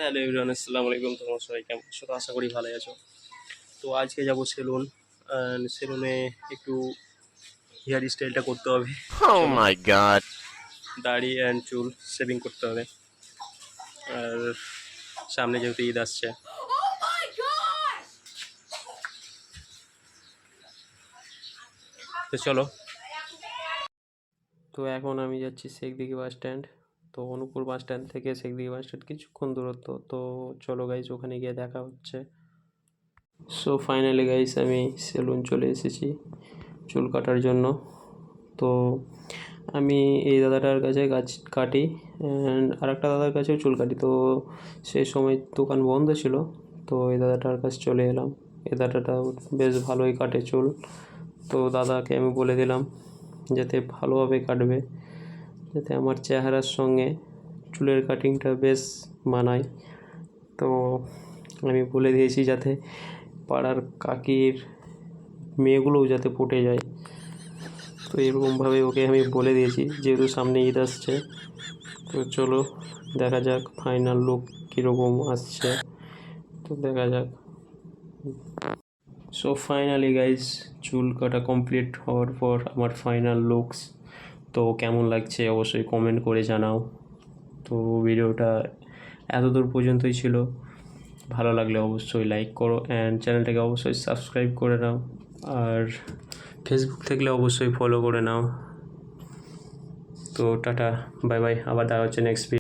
Hello everyone, আসসালামু আলাইকুম। তোমার সবাই কেমন আছো? তো আশা করি ভালোই আছো। তো আজকে যাব সেলুন। সেলুনে একটু হেয়ার স্টাইলটা করতে হবে। Oh চলো, my god. দাড়ি অ্যান্ড চুল শেভিং করতে হবে। আর সামনে যেহেতু ঈদ আসছে, তো চলো। তো এখন আমি যাচ্ছি শেখদিঘি বাস স্ট্যান্ড। তো অনুপুর বাস স্ট্যান্ড থেকে শেখদিঘি বাস স্ট্যান্ড কিছুক্ষণ দূরত্ব। তো চলো গাইজ, ওখানে গিয়ে দেখা হচ্ছে। সো ফাইনালি গাইজ, আমি সেলুন চলে এসেছি চুল কাটার জন্য। তো আমি এই দাদাটার কাছে কাটি, অ্যান্ড আরেকটা দাদার কাছেও চুল কাটি। তো সেই সময় দোকান বন্ধ ছিল, তো এই দাদাটার কাছে চলে এলাম। এই দাদাটা বেশ ভালোই কাটে চুল। তো দাদাকে আমি বলে দিলাম যাতে ভালোভাবে কাটবে, যাতে আমার চেহারার সঙ্গে চুলের কাটিংটা বেশ মানায়। তো আমি বলে দিয়েছি যাতে পাড়ার কাকির মেয়েগুলোও যাতে পটে যায়। তো এরকমভাবে ওকে আমি বলে দিয়েছি, যেহেতু সামনে ঈদ আসছে। তো চলো দেখা যাক ফাইনাল লুক কীরকম আসছে। তো দেখা যাক। সো ফাইনালি গাইজ, চুল কাটা কমপ্লিট হওয়ার পর আমার ফাইনাল লুকস। তো কেমন লাগছে অবশ্যই কমেন্ট করে জানাও। তো ভিডিওটা এতদূর পর্যন্তই ছিল। ভালো লাগলে অবশ্যই লাইক করো, অ্যান্ড চ্যানেলটাকে অবশ্যই সাবস্ক্রাইব করে নাও। আর ফেসবুক থাকলে অবশ্যই ফলো করে নাও। তো টাটা, বাই বাই, আবার দেখা হচ্ছে নেক্সট ভিডিও।